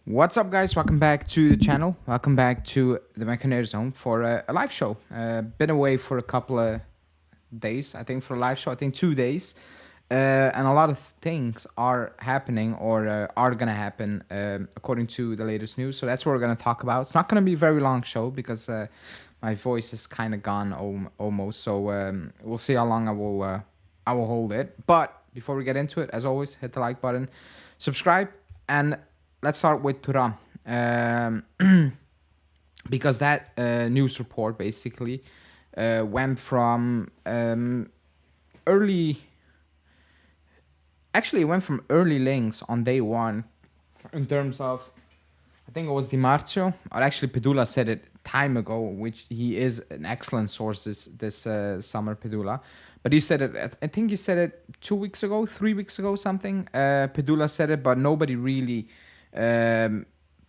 What's up, guys? Welcome back to the channel. Welcome back to the Bianconeri zone for a live show. Been away for a couple of days, I think, for a live show. I think 2 days. And a lot of things are happening or are going to happen according to the latest news. So that's what we're going to talk about. It's not going to be a very long show because my voice is kind of gone almost. So we'll see how long I will hold it. But before we get into it, as always, hit the like button, subscribe, and let's start with Thuram. Because that news report basically went from early... Actually, it went from early links on day one in terms of, I think it was Di Marzio, or actually Pedula said it time ago, which he is an excellent source this summer, Pedula. But he said it, I think he said it 2 weeks ago, 3 weeks ago, something. Pedula said it, but nobody really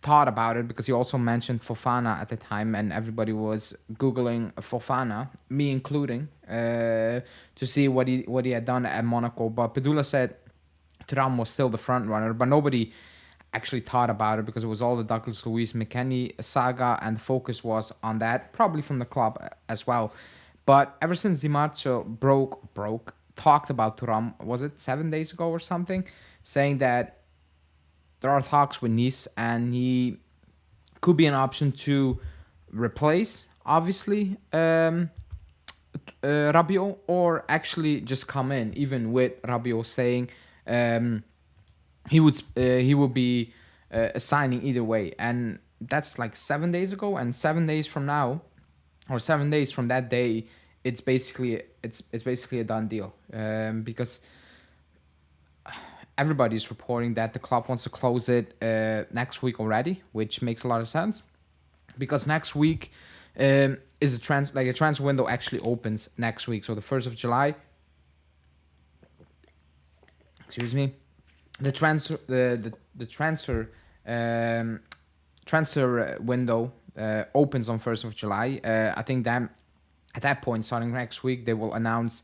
thought about it because he also mentioned Fofana at the time, and everybody was Googling Fofana, me including, to see what he had done at Monaco. But Pedula said Thuram was still the front runner, but nobody actually thought about it because it was all the Douglas Luiz McKennie saga, and the focus was on that, probably from the club as well. But ever since Di Marzio talked about Thuram, was it 7 days ago or something, saying that there are talks with Nice and he could be an option to replace, obviously, Rabiot, or actually just come in, even with Rabiot saying he would be signing either way. And that's like 7 days ago, and 7 days from now, or 7 days from that day, it's basically a done deal, because everybody's reporting that the club wants to close it next week already, which makes a lot of sense because next week is a transfer window actually opens next week, so the 1st of July. Excuse me. The transfer window opens on 1st of July. I think that at that point, starting next week, they will announce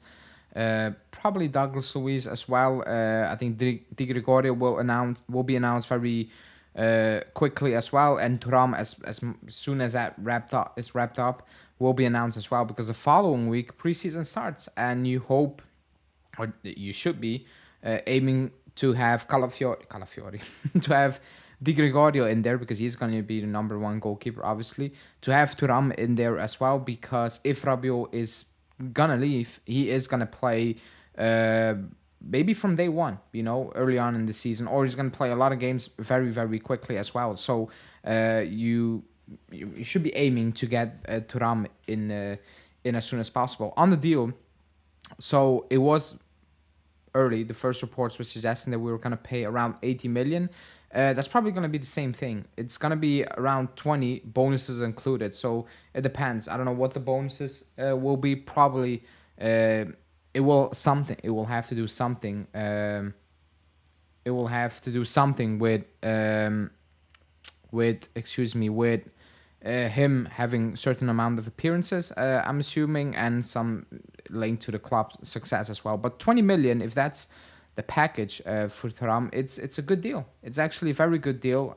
probably Douglas Luiz as well. I think Di Gregorio will be announced very quickly as well, and Thuram as soon as that is wrapped up will be announced as well, because the following week preseason starts, and you hope, or you should be, aiming to have Calafiori to have Di Gregorio in there, because he's going to be the number one goalkeeper, obviously, to have Thuram in there as well, because if Rabiot is gonna leave, he is gonna play maybe from day one, early on in the season, or he's gonna play a lot of games very, very quickly as well. So you should be aiming to get Thuram in as soon as possible on the deal. So it was early. The first reports were suggesting that we were gonna pay around 80 million. That's probably going to be the same thing. It's going to be around 20, bonuses included. So it depends. I don't know what the bonuses will be. Probably it will have to do something. It will have to do something with him having certain amount of appearances, I'm assuming, and some link to the club's success as well. But 20 million, if that's the package for Thuram, it's a good deal. It's actually a very good deal.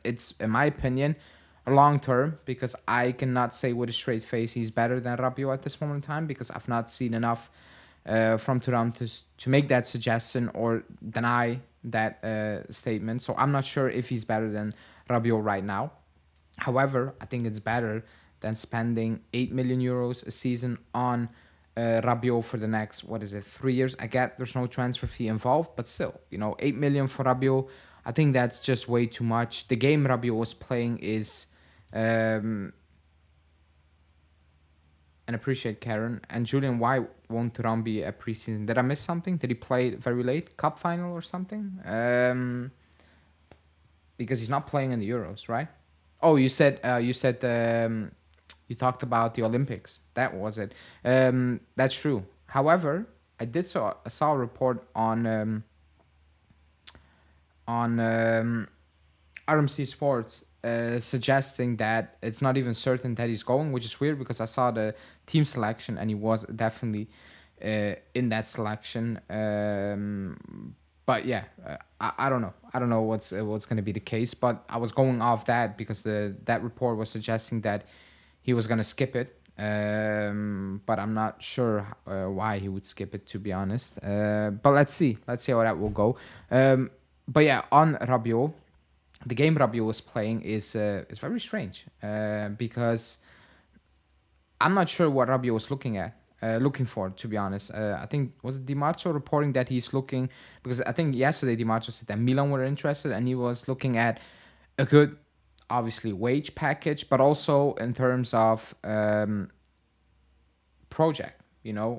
It's, in my opinion, a long term, because I cannot say with a straight face he's better than Rabiot at this moment in time, because I've not seen enough from Thuram to make that suggestion or deny that statement. So I'm not sure if he's better than Rabiot right now. However, I think it's better than spending 8 million euros a season on Rabiot for the next, 3 years. I get there's no transfer fee involved, but still, 8 million for Rabiot, I think that's just way too much. The game Rabiot was playing is, and appreciate Karen and Julian, why won't Thuram be a preseason? Did I miss something? Did he play very late, cup final or something? Because he's not playing in the Euros, right? Oh, you said you talked about the Olympics. That was it. That's true. However, I saw a report on RMC Sports suggesting that it's not even certain that he's going, which is weird because I saw the team selection and he was definitely in that selection. But yeah, I don't know. I don't know what's going to be the case. But I was going off that because that report was suggesting that he was going to skip it. But I'm not sure why he would skip it, to be honest. But let's see. Let's see how that will go. But yeah, on Rabiot, the game Rabiot was playing is very strange because I'm not sure what Rabiot was looking for, to be honest. I think, was it Di Marzio reporting that he's looking, because I think yesterday Di Marzio said that Milan were interested and he was looking at a good, obviously, wage package, but also in terms of project.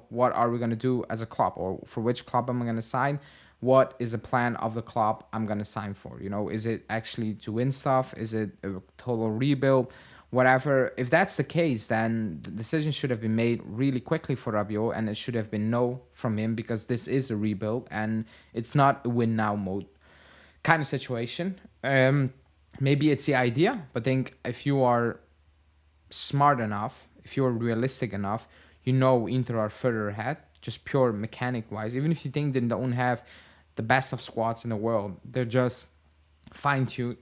What are we going to do as a club, or for which club am I going to sign? What is the plan of the club I'm going to sign for? Is it actually to win stuff? Is it a total rebuild? Whatever. If that's the case, then the decision should have been made really quickly for Rabiot, and it should have been no from him, because this is a rebuild and it's not a win now mode kind of situation. Maybe it's the idea, but think if you are smart enough, if you're realistic enough, Inter are further ahead, just pure mechanic wise. Even if you think they don't have the best of squads in the world, they're just fine tuned.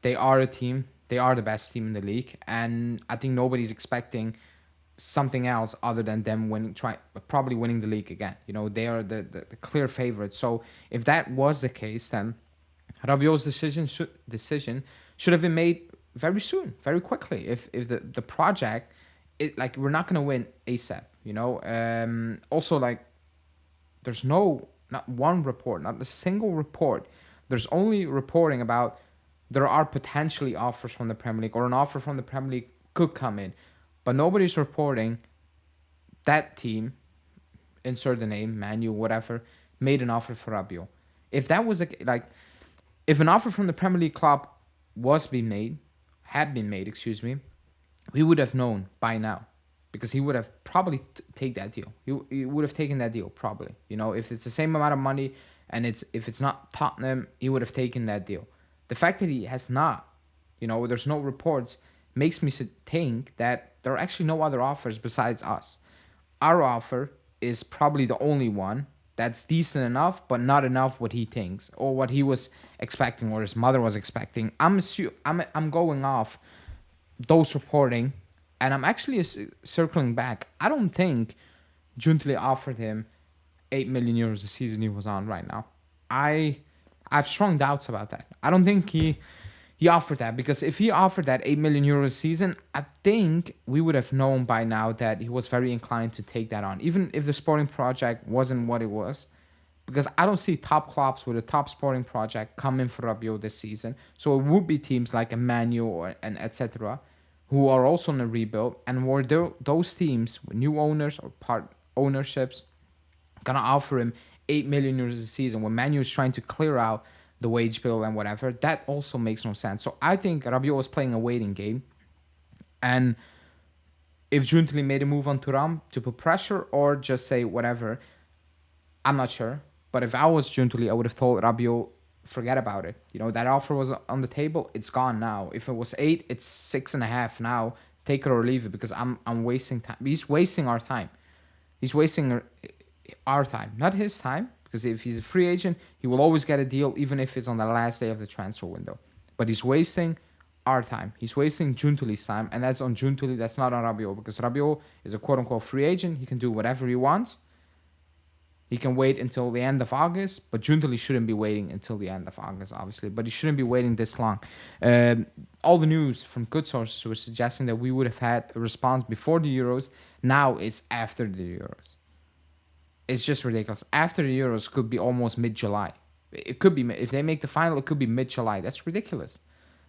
They are a team. They are the best team in the league, and I think nobody's expecting something else other than them probably winning the league again. They are the clear favorites. So if that was the case, then Rabiot's decision should have been made very soon, very quickly. If the project, we're not gonna win ASAP. Also, there's not one report, not a single report. There's only reporting about there are potentially offers from the Premier League, or an offer from the Premier League could come in. But nobody's reporting that team, insert the name, Man U, whatever, made an offer for Rabiot. If that was if an offer from the Premier League club had been made, we would have known by now, because he would have probably take that deal. He would have taken that deal probably. If it's the same amount of money and if it's not Tottenham, he would have taken that deal. The fact that he has not, there's no reports, makes me think that there are actually no other offers besides us. Our offer is probably the only one that's decent enough, but not enough what he thinks, or what he was expecting, or his mother was expecting. I'm going off those reporting, and I'm actually circling back. I don't think Giuntoli offered him 8 million euros the season he was on right now. I have strong doubts about that. I don't think he offered that, because if he offered that 8 million euros a season, I think we would have known by now that he was very inclined to take that on, even if the sporting project wasn't what it was, because I don't see top clubs with a top sporting project coming for Rabiot this season. So it would be teams like a Man U and etc., who are also in a rebuild, and were those teams with new owners or part ownerships gonna offer him 8 million euros a season when Man U is trying to clear out the wage bill and whatever. That also makes no sense. So I think Rabiot was playing a waiting game, and if Giuntoli made a move on Thuram to put pressure or just say whatever, I'm not sure. But if I was Giuntoli, I would have told Rabiot, forget about it. That offer was on the table. It's gone now. If it was 8, it's 6.5 now. Take it or leave it, because I'm wasting time. He's wasting our time. He's wasting our time, not his time. Because if he's a free agent, he will always get a deal, even if it's on the last day of the transfer window. But he's wasting our time. He's wasting Giuntoli's time, and that's on Giuntoli. That's not on Rabiot, because Rabiot is a quote-unquote free agent. He can do whatever he wants. He can wait until the end of August, but Giuntoli shouldn't be waiting until the end of August, obviously. But he shouldn't be waiting this long. All the news from good sources were suggesting that we would have had a response before the Euros. Now it's after the Euros. It's just ridiculous. After the Euros could be almost mid-July. It could be, if they make the final, it could be mid-July. That's ridiculous.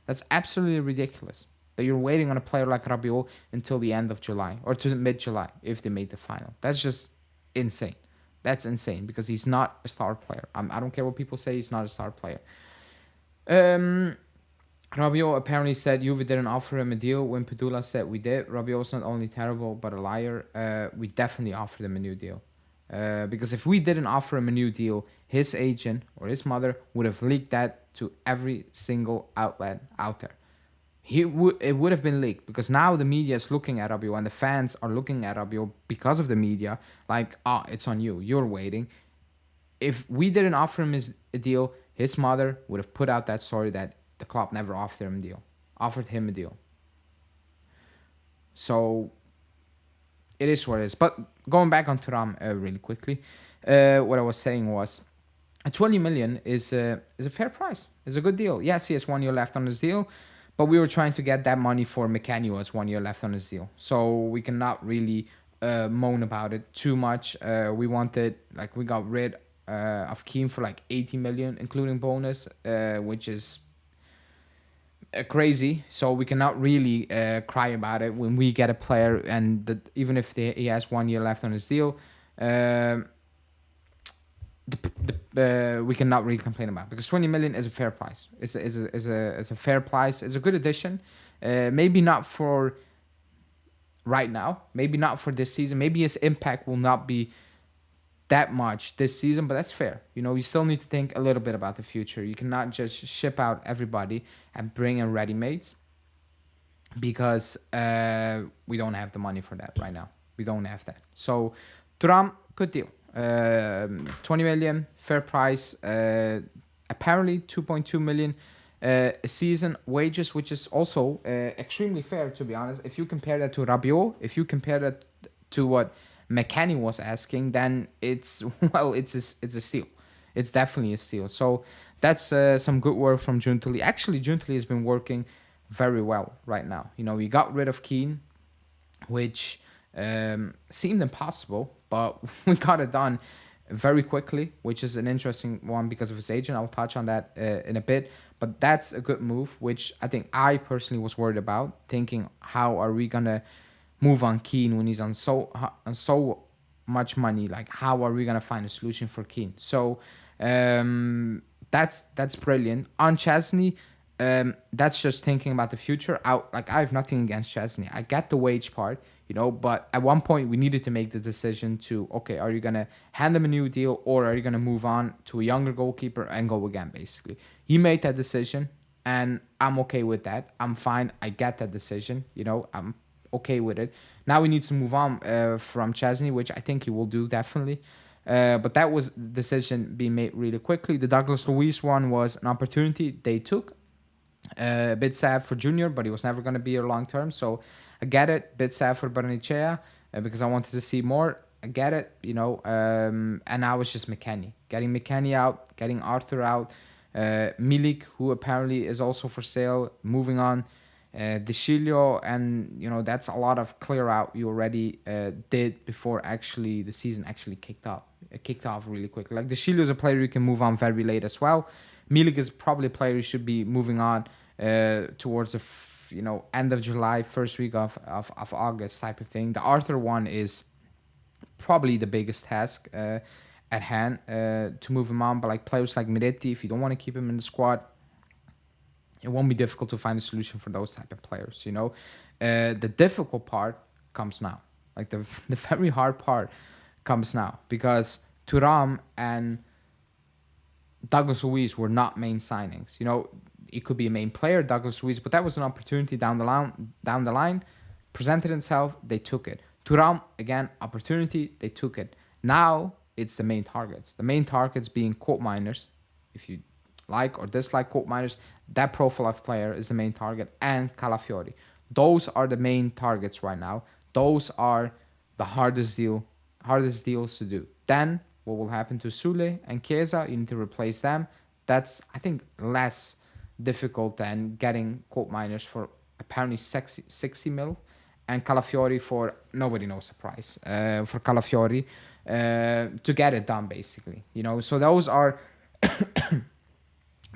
That's absolutely ridiculous. That you're waiting on a player like Rabiot until the end of July, or to mid-July if they make the final. That's just insane. That's insane, because he's not a star player. I don't care what people say, he's not a star player. Rabiot apparently said Juve didn't offer him a deal when Padula said we did. Rabiot's not only terrible, but a liar. We definitely offered him a new deal. Because if we didn't offer him a new deal, his agent or his mother would have leaked that to every single outlet out there. It would have been leaked, because now the media is looking at Rabiot, and the fans are looking at Rabiot because of the media, like, it's on you, you're waiting. If we didn't offer him a deal, his mother would have put out that story that the club never offered him a deal. So it is what it is. But going back on Thuram really quickly, what I was saying was, 20 million is a fair price. It's a good deal. Yes, he has 1 year left on his deal, but we were trying to get that money for McKennie, who has 1 year left on his deal. So we cannot really moan about it too much. We got rid of Keane for like 80 million, including bonus, which is crazy. So we cannot really cry about it when we get a player, and even if he has 1 year left on his deal. We cannot really complain about, because 20 million is a fair price. It's a fair price. It's a good addition. Maybe not for right now. Maybe not for this season. Maybe his impact will not be that much this season, but that's fair. You still need to think a little bit about the future. You cannot just ship out everybody and bring in ready-mades, because we don't have the money for that right now. We don't have that. So Thuram, good deal. 20 million, fair price. Apparently 2.2 million a season wages, which is also extremely fair, to be honest. If you compare that to Rabiot, if you compare that to what McKennie was asking, then it's a steal. It's definitely a steal. So that's some good work from Giuntoli. Actually, Giuntoli has been working very well right now. We got rid of Keane, which seemed impossible, but we got it done very quickly, which is an interesting one because of his agent. I'll touch on that in a bit, but that's a good move, which I think I personally was worried about, thinking, how are we gonna move on Keane when he's on so much money? Like, how are we gonna find a solution for Keane? So that's brilliant. On Chesney, that's just thinking about the future. I have nothing against Chesney. I get the wage part, but at one point we needed to make the decision to, okay, are you going to hand him a new deal, or are you going to move on to a younger goalkeeper and go again, basically? He made that decision, and I'm okay with that. I'm fine. I get that decision. I'm okay with it. Now we need to move on from Chesney, which I think he will do, definitely. But that was the decision being made really quickly. The Douglas Luiz one was an opportunity they took. A bit sad for Junior, but he was never going to be here long term. So I get it. Bit sad for Barnechea because I wanted to see more. I get it, and now it's just McKennie. Getting McKennie out, getting Arthur out. Milik, who apparently is also for sale, moving on. De Chilio, and that's a lot of clear out you already did before actually the season actually kicked off. It kicked off really quickly. Like, De Chilio is a player you can move on very late as well. Milik is probably a player you should be moving on towards the end of July, first week of August type of thing. The Arthur one is probably the biggest task at hand to move him on. But like players like Miretti, if you don't want to keep him in the squad, it won't be difficult to find a solution for those type of players. The difficult part comes now. Like the very hard part comes now, because Thuram and Douglas Luiz were not main signings. It could be a main player, Douglas Luiz, but that was an opportunity down the line, presented itself, they took it. Thuram, again, opportunity, they took it. Now it's the main targets. The main targets being coal miners. If you like or dislike coal miners, that profile of player is the main target, and Calafiori. Those are the main targets right now. Those are the hardest deals to do. Then what will happen to Sule and Chiesa? You need to replace them. That's, I think, less difficult than getting coal miners for apparently 60 mil, and Calafiori for nobody knows the price for Calafiori to get it done, basically. So those are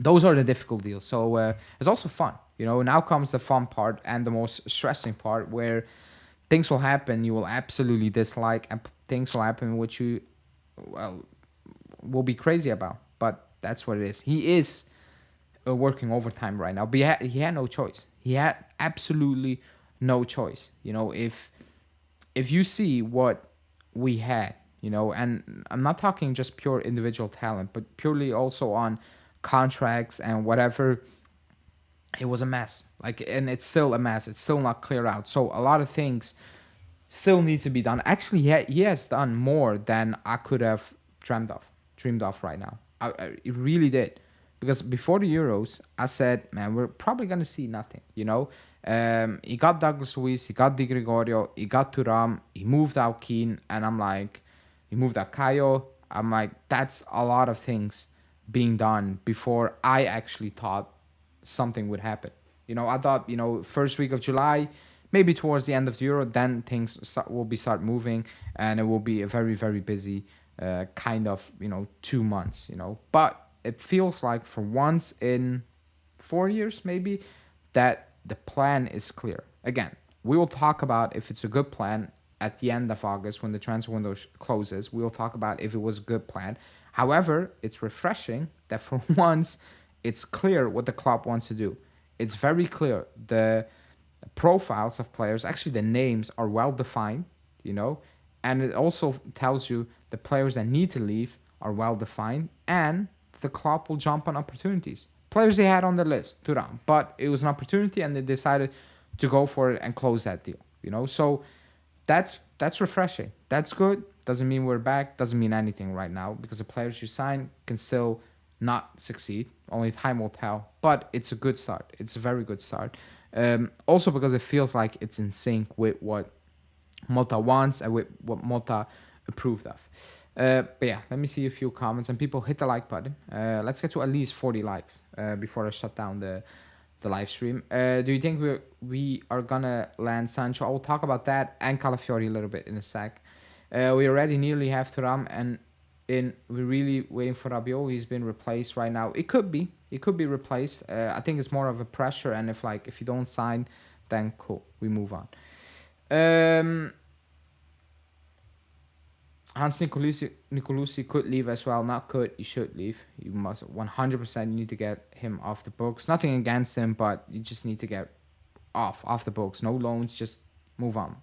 the difficult deals. So it's also fun. Now comes the fun part and the most stressing part, where things will happen you will absolutely dislike, and things will happen which you will be crazy about. But that's what it is. He is working overtime right now, but he had no choice. He had absolutely no choice. If you see what we had, and I'm not talking just pure individual talent, but purely also on contracts and whatever, it was a mess. And it's still a mess. It's still not clear out. So a lot of things still need to be done. Actually, he has done more than I could have dreamed of right now. It really did. Because before the Euros, I said, man, we're probably going to see nothing, you know? He got Douglas Luiz, he got Di Gregorio, he got Thuram, he moved out Keane, and I'm like, he moved out Caio. I'm like, that's a lot of things being done before I actually thought something would happen. You know, I thought, first week of July, maybe towards the end of the Euro, then things will start moving, and it will be a very, very busy kind of, 2 months, But it feels like for once in 4 years, maybe, that the plan is clear. Again, we will talk about if it's a good plan at the end of August when the transfer window closes. We will talk about if it was a good plan. However, it's refreshing that for once it's clear what the club wants to do. It's very clear. The profiles of players, actually the names are well defined, and it also tells you the players that need to leave are well defined, and the club will jump on opportunities. Players they had on the list, Thuram, but it was an opportunity and they decided to go for it and close that deal, So that's refreshing. That's good. Doesn't mean we're back. Doesn't mean anything right now because the players you sign can still not succeed. Only time will tell. But it's a good start. It's a very good start. Also because it feels like it's in sync with what Mota wants and with what Mota approved of. But yeah, let me see a few comments and people hit the like button. Let's get to at least 40 likes before I shut down the live stream. Do you think we are gonna land Sancho? I will talk about that and Calafiori a little bit in a sec. We already nearly have Thuram and we're really waiting for Rabiot. He's been replaced right now. It could be replaced. I think it's more of a pressure, and if you don't sign, then cool, we move on. Hans Nicolucci could leave as well. Not could, he should leave. You must 100% need to get him off the books. Nothing against him, but you just need to get off the books. No loans, just move on.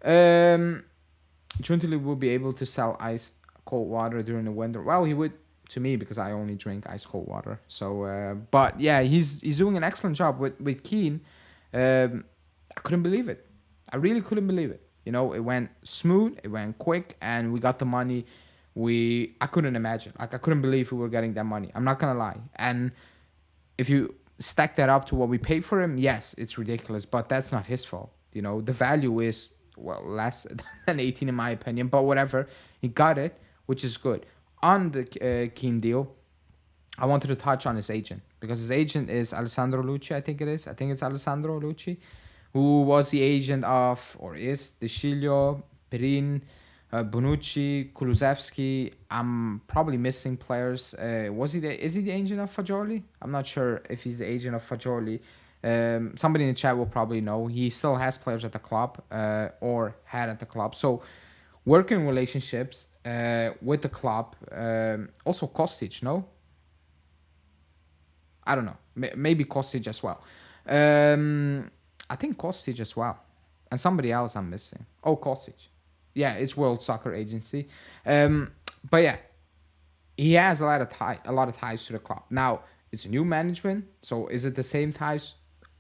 Giuntoli will be able to sell ice cold water during the winter. Well, he would to me because I only drink ice cold water. So, but yeah, he's doing an excellent job with Keane. I couldn't believe it. I really couldn't believe it. It went smooth, it went quick, and we got the money. I couldn't imagine. I couldn't believe we were getting that money. I'm not gonna lie. And if you stack that up to what we paid for him, yes, it's ridiculous, but that's not his fault. The value is less than 18 in my opinion, but whatever. He got it, which is good. On the Keane deal, I wanted to touch on his agent because his agent is Alessandro Lucci. I think it's Alessandro Lucci, who was the agent of, or is, De Sciglio, Perin, Bonucci, Kulusevski. I'm probably missing players. Is he the agent of Fagioli? I'm not sure if he's the agent of Fagioli. Somebody in the chat will probably know. He still has players at the club, or had at the club. So working relationships with the club. Also Kostic, no? I don't know. Maybe Kostic as well. I think Kostic as well. And somebody else I'm missing. Oh, Kostic. Yeah, it's World Soccer Agency. But yeah, he has a lot of ties to the club. Now, it's a new management, so is it the same ties?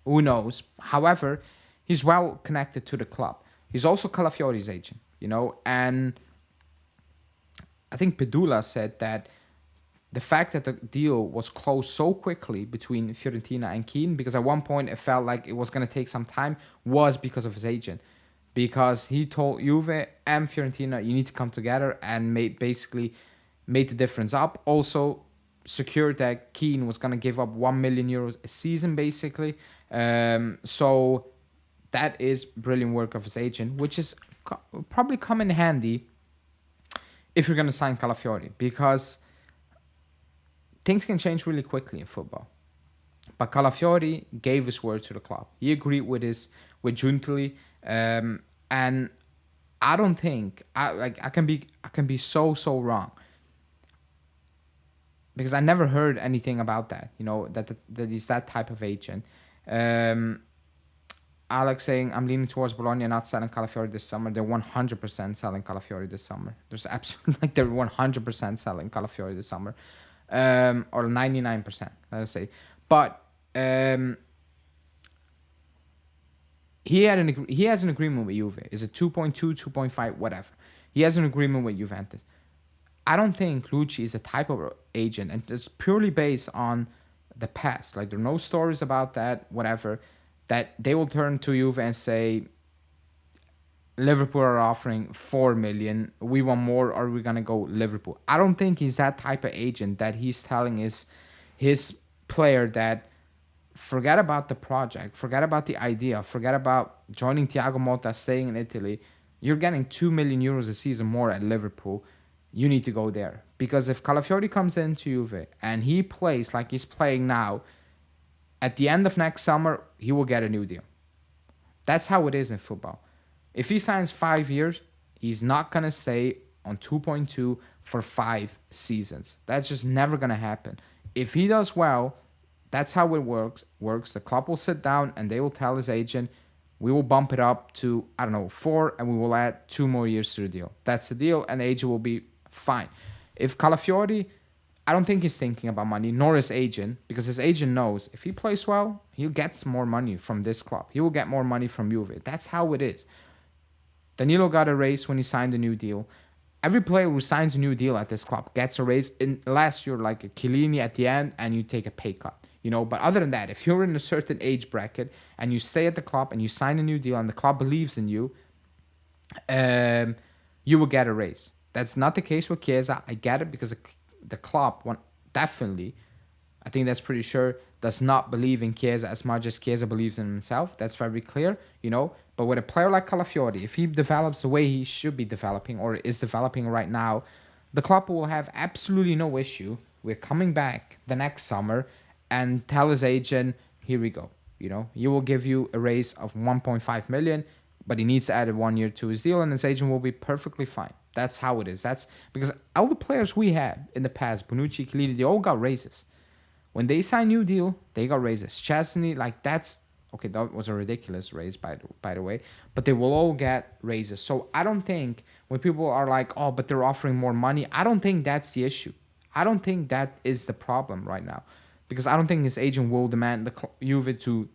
Who knows? However, he's well connected to the club. He's also Calafiori's agent, and I think Pedula said that the fact that the deal was closed so quickly between Fiorentina and Keane, because at one point it felt like it was going to take some time, was because of his agent. Because he told Juve and Fiorentina, you need to come together and basically made the difference up. Also secured that Keane was going to give up 1 million euros a season, basically. So that is brilliant work of his agent, which is probably come in handy if you're going to sign Calafiori, because things can change really quickly in football. But Calafiori gave his word to the club. He agreed with Giuntoli, and I don't think I can be so wrong, because I never heard anything about that. That he's that type of agent. Alex saying, I'm leaning towards Bologna not selling Calafiori this summer. They're 100% selling Calafiori this summer. There's absolutely, they're 100% selling Calafiori this summer. Or 99%, let's say. But he has an agreement with Juve. Is it 2.2, 2.5, whatever. He has an agreement with Juventus. I don't think Lucci is a type of agent, and it's purely based on the past. Like there are no stories about that, whatever, that they will turn to Juve and say, Liverpool are offering 4 million. We want more, or we're gonna go Liverpool. I don't think he's that type of agent that he's telling his player that forget about the project, forget about the idea, forget about joining Thiago Motta, staying in Italy. You're getting 2 million euros a season more at Liverpool. You need to go there, because if Calafiori comes into Juve and he plays like he's playing now, at the end of next summer he will get a new deal. That's how it is in football. If he signs 5 years, he's not gonna stay on 2.2 for 5 seasons. That's just never gonna happen. If he does well, that's how it works. The club will sit down and they will tell his agent, we will bump it up to, I don't know, 4, and we will add 2 more years to the deal. That's the deal, and the agent will be fine. If Calafiori, I don't think he's thinking about money, nor his agent, because his agent knows if he plays well, he'll get more money from this club. He will get more money from Juve. That's how it is. Danilo got a raise when he signed a new deal. Every player who signs a new deal at this club gets a raise, unless you're like a Chiellini at the end and you take a pay cut. But other than that, if you're in a certain age bracket and you stay at the club and you sign a new deal and the club believes in you, you will get a raise. That's not the case with Chiesa. I get it, because the club definitely, I think that's pretty sure, does not believe in Chiesa as much as Chiesa believes in himself. That's very clear, But with a player like Calafiori, if he develops the way he should be developing or is developing right now, the club will have absolutely no issue with coming back the next summer and tell his agent, here we go. He will give you a raise of 1.5 million, but he needs to add 1 year to his deal, and his agent will be perfectly fine. That's how it is. That's because all the players we had in the past, Bonucci, Chiellini, they all got raises. When they sign new deal, they got raises. Chesney, that's okay. That was a ridiculous raise, by the way. But they will all get raises. So I don't think when people are like, oh, but they're offering more money, I don't think that's the issue. I don't think that is the problem right now, because I don't think his agent will demand the Juve to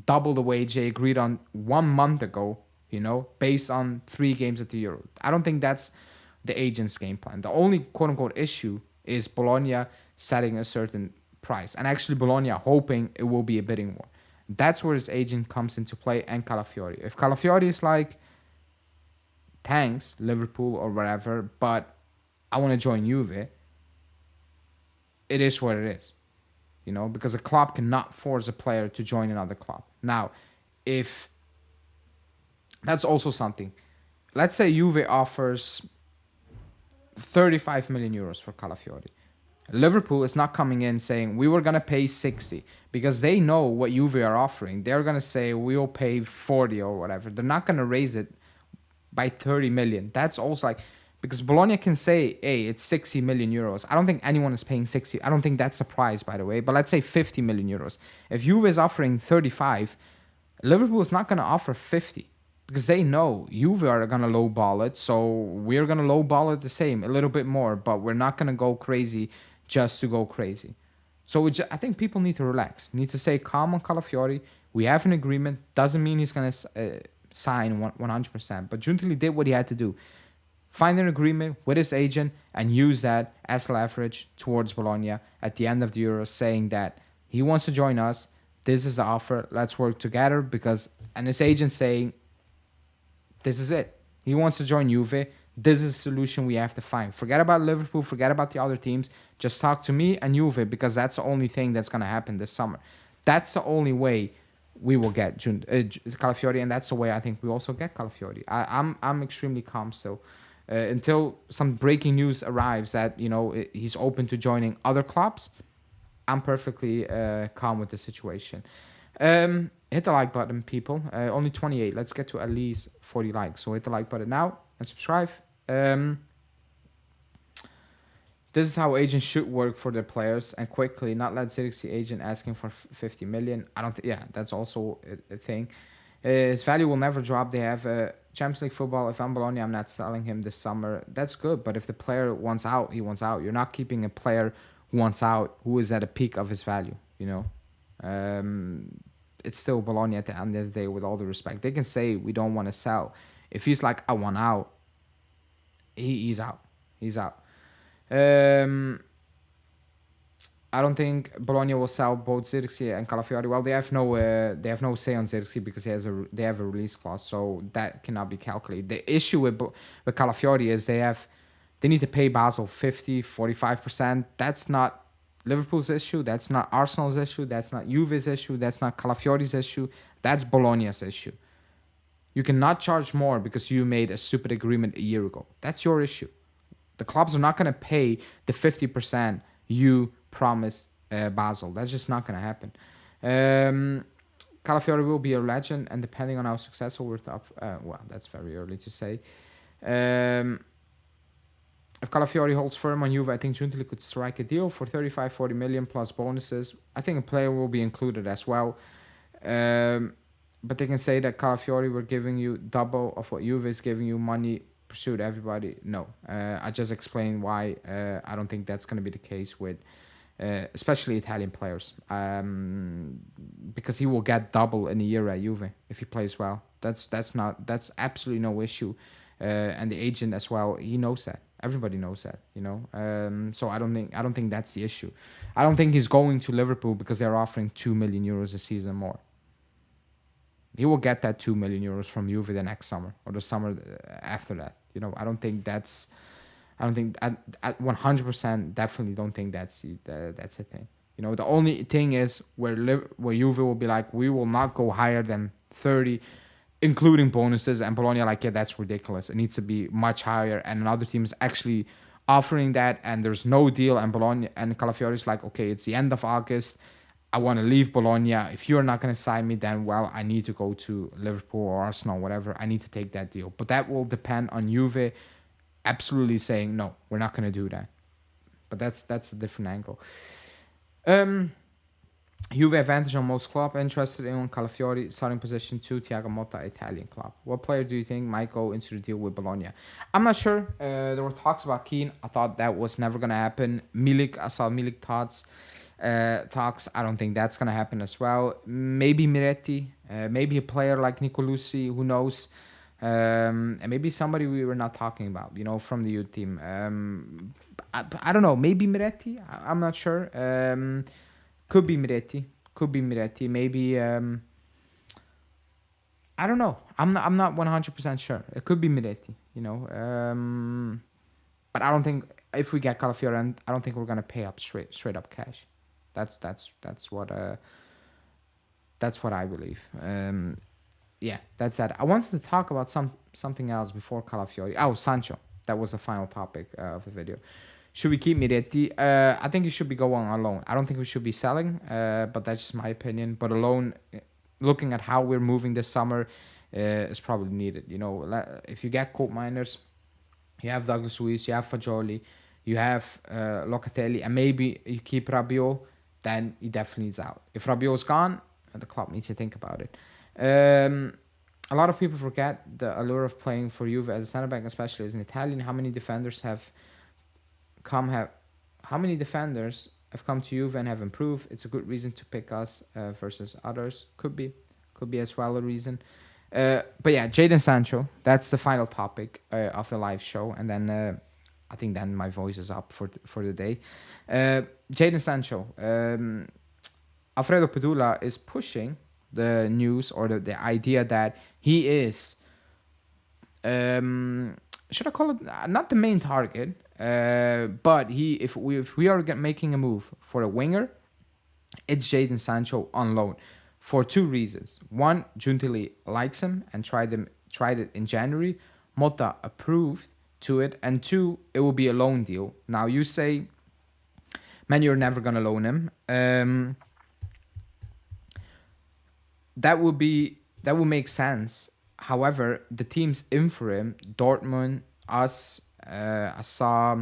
double the wage they agreed on 1 month ago. Based on 3 games at the Euro. I don't think that's the agent's game plan. The only quote unquote issue is Bologna setting a certain price, and actually Bologna hoping it will be a bidding war. That's where his agent comes into play, and Calafiori. If Calafiori is like, thanks Liverpool or whatever, but I want to join Juve, it is what it is, because a club cannot force a player to join another club. Now, if that's also something, let's say Juve offers 35 million euros for Calafiori. Liverpool is not coming in saying we were going to pay 60, because they know what Juve are offering. They're going to say we'll pay 40 or whatever. They're not going to raise it by 30 million. That's also like, because Bologna can say, hey, it's 60 million euros. I don't think anyone is paying 60. I don't think that's a price, by the way, but let's say 50 million euros. If Juve is offering 35, Liverpool is not going to offer 50. Because they know Juve are going to lowball it, so we're going to lowball it the same, a little bit more, but we're not going to go crazy just to go crazy. So I think people need to relax, need to stay calm on Calafiori. We have an agreement. Doesn't mean he's going to sign 100%, but Giuntoli did what he had to do. Find an agreement with his agent and use that as leverage towards Bologna at the end of the Euro, saying that he wants to join us. This is the offer. Let's work together, and his agent saying, this is it. He wants to join Juve. This is the solution we have to find. Forget about Liverpool. Forget about the other teams. Just talk to me and Juve, because that's the only thing that's going to happen this summer. That's the only way we will get Calafiori, and that's the way I think we also get Calafiori. I'm extremely calm still. Until some breaking news arrives that, he's open to joining other clubs, I'm perfectly calm with the situation. Hit the like button, people. Only 28. Let's get to at least 40 likes. So hit the like button now and subscribe. This is how agents should work for their players, and quickly, not let Zirkzee agent asking for 50 million. I don't think, yeah, that's also a thing. His value will never drop. They have Champions League football. If I'm Bologna, I'm not selling him this summer. That's good, but if the player wants out, he wants out. You're not keeping a player who wants out, who is at a peak of his value, It's still Bologna at the end of the day, with all the respect. They can say, we don't want to sell. If he's like, I want out, he's out. He's out. Um, I don't think Bologna will sell both Zirkzee and Calafiori. Well, they have no say on Zirkzee because they have a release clause, so that cannot be calculated. The issue with Calafiori is they need to pay Basel 45%. That's not Liverpool's issue. That's not Arsenal's issue. That's not Juve's issue. That's not Calafiori's issue. That's Bologna's issue. You cannot charge more because you made a stupid agreement a year ago. That's your issue. The clubs are not going to pay the 50% you promised Basel. That's just not going to happen. Calafiori will be a legend, and depending on how successful we're up, well, that's very early to say. If Calafiori holds firm on Juve, I think Giuntoli could strike a deal for 35-40 million plus bonuses. I think a player will be included as well. But they can say that Calafiori were giving you double of what Juve is giving you, money pursued everybody. No, I just explained why I don't think that's going to be the case with especially Italian players, because he will get double in a year at Juve if he plays well. That's absolutely no issue, and the agent as well, he knows that. Everybody knows that, you know. So I don't think that's the issue. I don't think he's going to Liverpool because they're offering 2 million euros a season more. He will get that 2 million euros from Juve the next summer or the summer after that. You know, I don't think at 100% definitely don't think that's a thing. You know, the only thing is where Juve will be like, we will not go higher than 30, including bonuses, and Bologna like, yeah, that's ridiculous. It needs to be much higher, and another team is actually offering that, and there's no deal, and Bologna and Calafiori is like, okay, it's the end of August. I want to leave Bologna. If you're not going to sign me, then, well, I need to go to Liverpool or Arsenal, whatever. I need to take that deal. But that will depend on Juve absolutely saying, no, we're not going to do that. But that's a different angle. Juve advantage on most club. Interested in Calafiori, starting position 2, Thiago Motta, Italian club. What player do you think might go into the deal with Bologna? I'm not sure. There were talks about Keane. I thought that was never going to happen. Milik, I saw Milik talks. I don't think that's going to happen as well. Maybe Miretti. Maybe a player like Nicolucci. Who knows? And maybe somebody we were not talking about, you know, from the youth team. I don't know. Maybe Miretti. I'm not sure. Could be Miretti. Maybe. I don't know. I'm not 100% sure. It could be Miretti. You know. But I don't think if we get Calafiori, I don't think we're gonna pay up straight up cash. That's what I believe. Yeah, that's that. I wanted to talk about something else before Calafiori. Oh, Sancho. That was the final topic of the video. Should we keep Miretti? I think he should be going on loan. I don't think we should be selling, but that's just my opinion. But a loan, looking at how we're moving this summer, is probably needed. You know, if you get coal miners, you have Douglas Luiz, you have Fagioli, you have Locatelli, and maybe you keep Rabiot, then he definitely is out. If Rabiot is gone, the club needs to think about it. A lot of people forget the allure of playing for Juve as a center back, especially as an Italian. How many defenders have come to Juve and have improved? It's a good reason to pick us versus others. Could be as well a reason. But yeah, Jadon Sancho. That's the final topic of the live show, and then I think then my voice is up for the day. Jadon Sancho. Alfredo Pedula is pushing the news or the idea that he is, should I call it not the main target, but if we are making a move for a winger, it's Jadon Sancho on loan for two reasons. One, Giuntoli likes him and tried it in January. Motta approved to it, and two, it will be a loan deal. Now you say, man, you're never gonna loan him. That would make sense. However, the teams in for him, Dortmund, us, I saw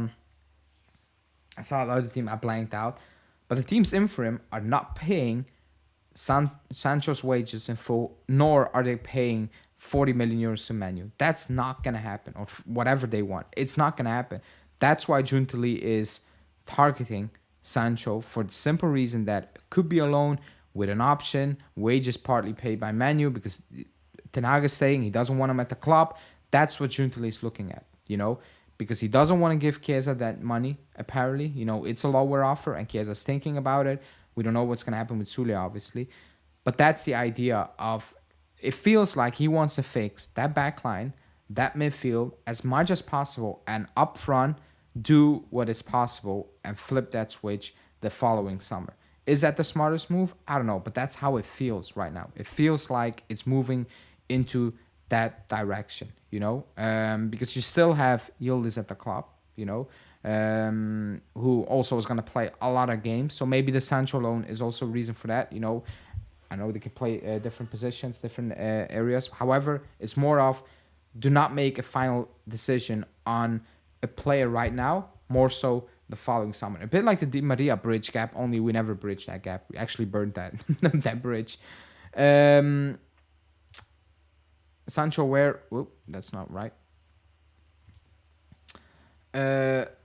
another team I blanked out, but the teams in for him are not paying Sancho's wages in full, nor are they paying 40 million euros to Man U. That's not gonna happen, or whatever they want. It's not gonna happen. That's why Giuntoli is targeting Sancho, for the simple reason that it could be a loan with an option, wages partly paid by Man U, because Ten Hag is saying he doesn't want him at the club. That's what Giuntoli is looking at, you know. because he doesn't want to give Chiesa that money, apparently. You know, it's a lower offer, and Chiesa's thinking about it. We don't know what's going to happen with Sule, obviously. But that's the idea of, it feels like he wants to fix that back line, that midfield, as much as possible, and up front, do what is possible and flip that switch the following summer. Is that the smartest move? I don't know, but that's how it feels right now. It feels like it's moving into that direction, you know, because you still have Yildiz at the club, you know, who also is going to play a lot of games. So maybe the Sancho loan is also a reason for that, you know. I know they can play different positions, different areas. However, it's more of, do not make a final decision on a player right now, more so the following summer. A bit like the Di Maria bridge gap, only we never bridged that gap. We actually burned that that bridge. Sancho where? Whoop, that's not right.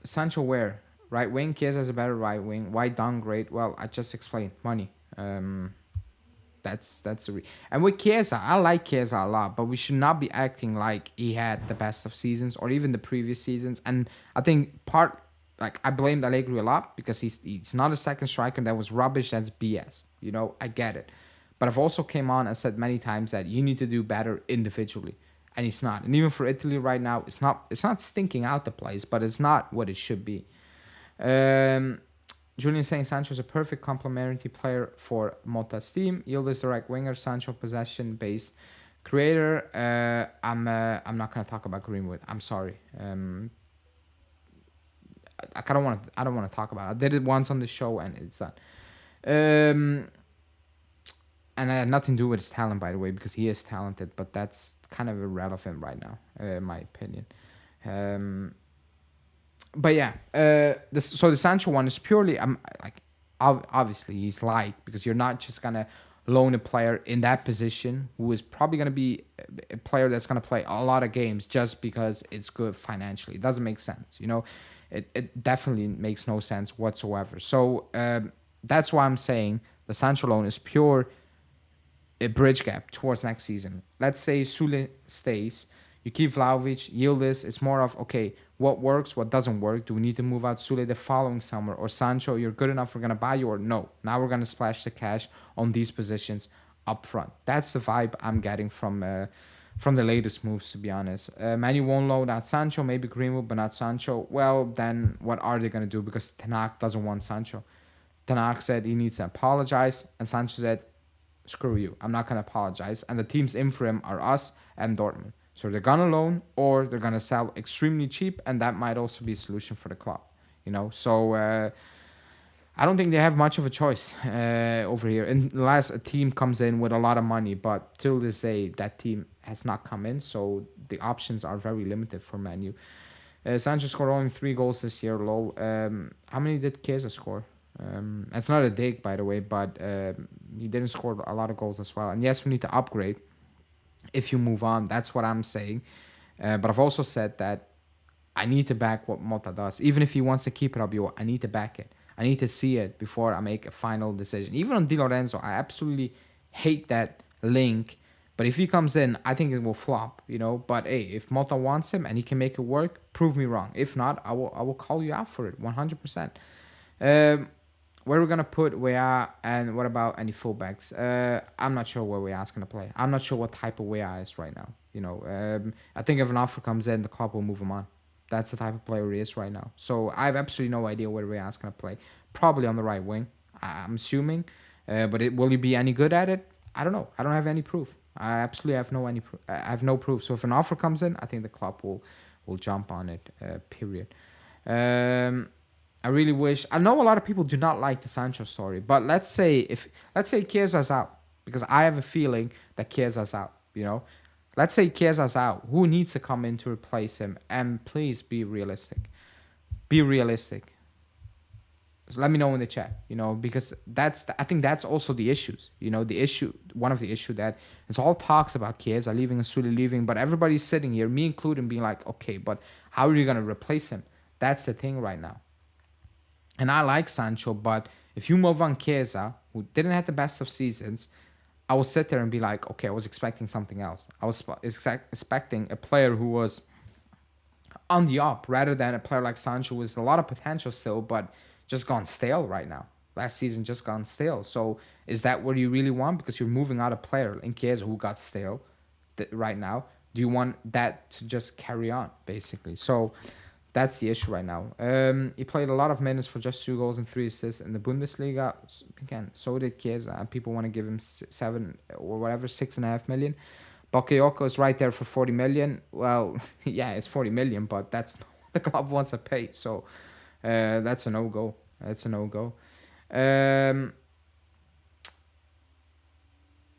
Sancho where? Right wing. Chiesa is a better right wing. Why downgrade? Well, I just explained. Money. That's and with Chiesa, I like Chiesa a lot, but we should not be acting like he had the best of seasons or even the previous seasons. And I think I blamed Allegri a lot because he's not a second striker. That was rubbish. That's BS. You know, I get it, but I've also came on and said many times that you need to do better individually, and he's not. And even for Italy right now, it's not stinking out the place, but it's not what it should be. Julian saying Sancho is a perfect complementary player for Motta's team. Yildiz the right winger, Sancho possession based creator. I'm not gonna talk about Greenwood. I'm sorry. I don't want to talk about it. I did it once on the show and it's done. And I had nothing to do with his talent, by the way, because he is talented, but that's kind of irrelevant right now, in my opinion. But yeah, the Sancho one is purely obviously he's light, because you're not just gonna loan a player in that position who is probably gonna be a player that's gonna play a lot of games just because it's good financially. It doesn't make sense, you know. It definitely makes no sense whatsoever. So that's why I'm saying the Sancho loan is pure a bridge gap towards next season. Let's say Sule stays. You keep Vlahovic, Yildiz. It's more of, okay, what works, what doesn't work. Do we need to move out Sule the following summer? Or Sancho, you're good enough, we're going to buy you, or no. Now we're going to splash the cash on these positions up front. That's the vibe I'm getting from the latest moves, to be honest. Man U won't loan out Sancho, maybe Greenwood, but not Sancho. Well, then what are they going to do? Because Ten Hag doesn't want Sancho. Ten Hag said he needs to apologize, and Sancho said, screw you, I'm not going to apologize. And the teams in for him are us and Dortmund. So they're gonna loan, or they're gonna sell extremely cheap, and that might also be a solution for the club, you know. So I don't think they have much of a choice over here, unless a team comes in with a lot of money. But till this day, that team has not come in, so the options are very limited for Man U. Sancho scored only 3 goals this year. Low. How many did Chiesa score? It's not a dig, by the way, but he didn't score a lot of goals as well. And yes, we need to upgrade. If you move on, that's what I'm saying. But I've also said that I need to back what Motta does. Even if he wants to keep Rabiot, I need to back it. I need to see it before I make a final decision. Even on Di Lorenzo, I absolutely hate that link. But if he comes in, I think it will flop, you know. But hey, if Motta wants him and he can make it work, prove me wrong. If not, I will call you out for it, 100%. Where we're gonna put Weah, and what about any fullbacks? I'm not sure where Weah's gonna play. I'm not sure what type of Weah is right now. You know, I think if an offer comes in, the club will move him on. That's the type of player he is right now. So I have absolutely no idea where Weah's gonna play. Probably on the right wing, I'm assuming. But will he be any good at it? I don't know. I don't have any proof. I absolutely have no proof. So if an offer comes in, I think the club will jump on it. Period. I really wish. I know a lot of people do not like the Sancho story, but let's say Chiesa's out, because I have a feeling that Chiesa's out. You know, let's say Chiesa's out. Who needs to come in to replace him? And please be realistic. Be realistic. So let me know in the chat. You know, because I think that's also the issues. You know, one of the issue that it's all talks about Chiesa leaving and Sule leaving, but everybody's sitting here, me included, being like, okay, but how are you gonna replace him? That's the thing right now. And I like Sancho, but if you move on Chiesa, who didn't have the best of seasons, I will sit there and be like, okay, I was expecting something else. I was expecting a player who was on the up rather than a player like Sancho with a lot of potential still, but just gone stale right now. Last season just gone stale. So is that what you really want? Because you're moving out a player in Chiesa who got stale right now. Do you want that to just carry on basically? So that's the issue right now. He played a lot of minutes for just 2 goals and 3 assists in the Bundesliga. Again, so did Chiesa, and people want to give him 7 or whatever, 6.5 million. Bakayoko is right there for 40 million. Well, yeah, it's 40 million, but that's not what the club wants to pay. So that's a no go. That's a no go.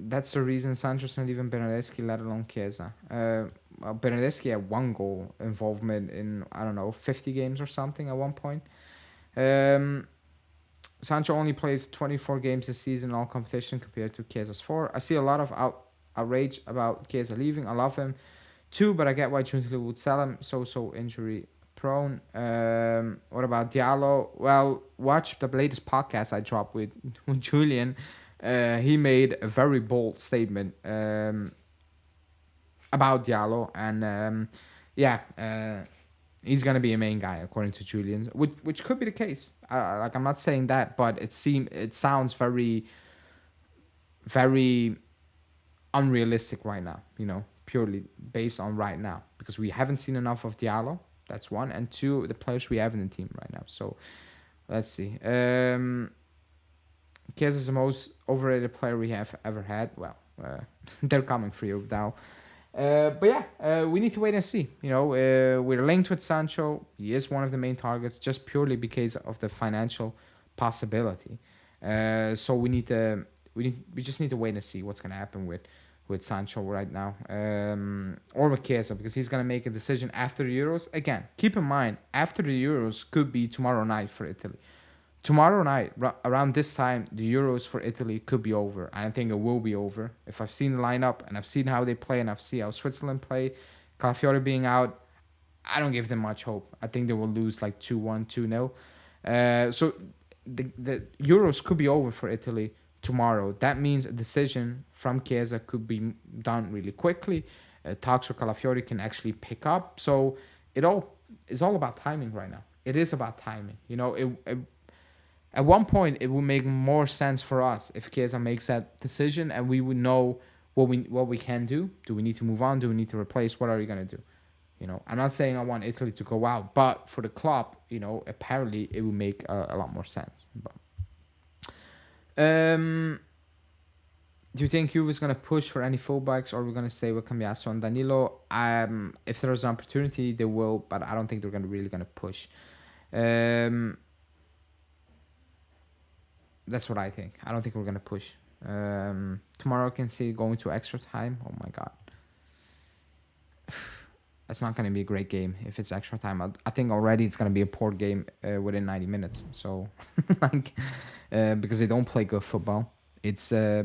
That's the reason Sancho's not even Bernardeschi, let alone Chiesa. Bernardeschi had 1 goal involvement in, I don't know, 50 games or something at one point. Sancho only played 24 games this season in all competition compared to Chiesa's 4. I see a lot of outrage about Chiesa leaving. I love him too, but I get why Giuntoli would sell him. So injury prone. What about Diallo? Well, watch the latest podcast I dropped with Julian. He made a very bold statement about Diallo, and he's gonna be a main guy according to Julian, which could be the case. Like, I'm not saying that, but it sounds very, very unrealistic right now. Purely based on right now, because we haven't seen enough of Diallo. That's one, and two, the players we have in the team right now. So let's see. Chiesa is the most overrated player we have ever had. Well, they're coming for you now. We need to wait and see. We're linked with Sancho. He is one of the main targets, just purely because of the financial possibility. So we just need to wait and see what's gonna happen with Sancho right now, or with Chiesa, because he's gonna make a decision after the Euros. Again, keep in mind, after the Euros could be tomorrow night for Italy. Tomorrow night, around this time, the Euros for Italy could be over. I think it will be over. If I've seen the lineup and I've seen how they play and I've seen how Switzerland play, Calafiori being out, I don't give them much hope. I think they will lose like 2-1, 2-0. So the Euros could be over for Italy tomorrow. That means a decision from Chiesa could be done really quickly. Talks for Calafiori can actually pick up. So it all is all about timing right now. It is about timing. At one point, it would make more sense for us if Chiesa makes that decision, and we would know what we can do. Do we need to move on? Do we need to replace? What are we gonna do? I'm not saying I want Italy to go out, but for the club, apparently it would make a lot more sense. But do you think Juve is gonna push for any fullbacks, or we're gonna stay with Cambiaso and Danilo? If there's an opportunity, they will, but I don't think they're really gonna push. That's what I think. I don't think we're going to push. Tomorrow I can see going to extra time. Oh my God. That's not going to be a great game if it's extra time. I think already it's going to be a poor game within 90 minutes. So, because they don't play good football. It's not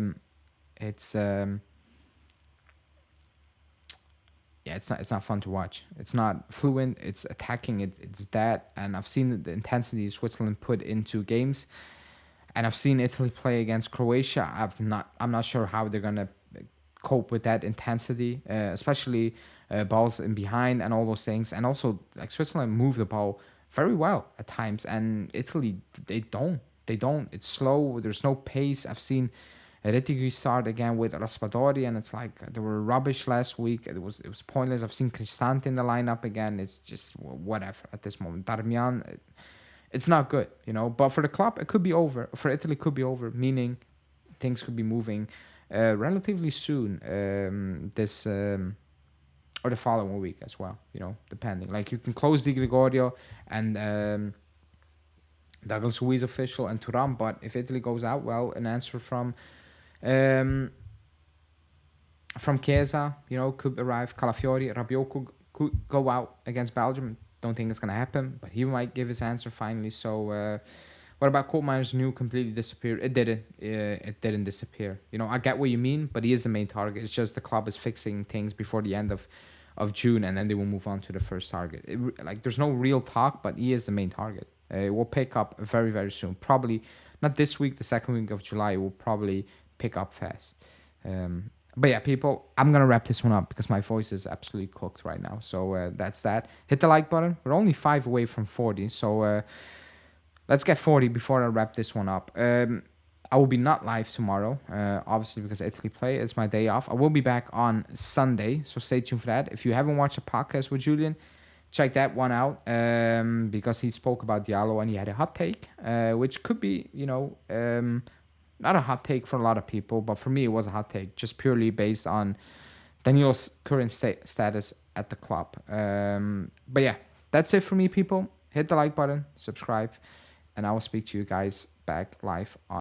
fun to watch. It's not fluent. It's attacking. It's that. And I've seen the intensity Switzerland put into games. And I've seen Italy play against Croatia. I'm not sure how they're gonna cope with that intensity, especially balls in behind and all those things. And also, like, Switzerland move the ball very well at times, and Italy they don't. It's slow. There's no pace. I've seen Retigui start again with Raspadori, and it's like they were rubbish last week. It was pointless. I've seen Cristante in the lineup again. It's just whatever at this moment. Darmian. It's not good, But for the club, it could be over. For Italy, it could be over, meaning things could be moving relatively soon. Or the following week as well, depending. Like, you can close Di Gregorio and Douglas Luiz official and Thuram, but if Italy goes out, well, an answer from Chiesa, could arrive. Calafiori, Rabiot could go out against Belgium. Don't think it's going to happen, but he might give his answer finally. So what about Koopmeiners new completely disappeared? It didn't. It didn't disappear. I get what you mean, but he is the main target. It's just the club is fixing things before the end of June, and then they will move on to the first target. There's no real talk, but he is the main target. It will pick up very, very soon. Probably not this week, the second week of July. It will probably pick up fast. But yeah, people, I'm gonna wrap this one up because my voice is absolutely cooked right now. So that's that. Hit the like button. We're only 5 away from 40, so let's get 40 before I wrap this one up. I will be not live tomorrow, obviously because Italy play. It's my day off. I will be back on Sunday, so stay tuned for that. If you haven't watched a podcast with Julian, check that one out because he spoke about Diallo and he had a hot take, which could be, not a hot take for a lot of people, but for me it was a hot take, just purely based on Danilo's current status at the club. But yeah, that's it for me, people. Hit the like button, subscribe, and I will speak to you guys back live on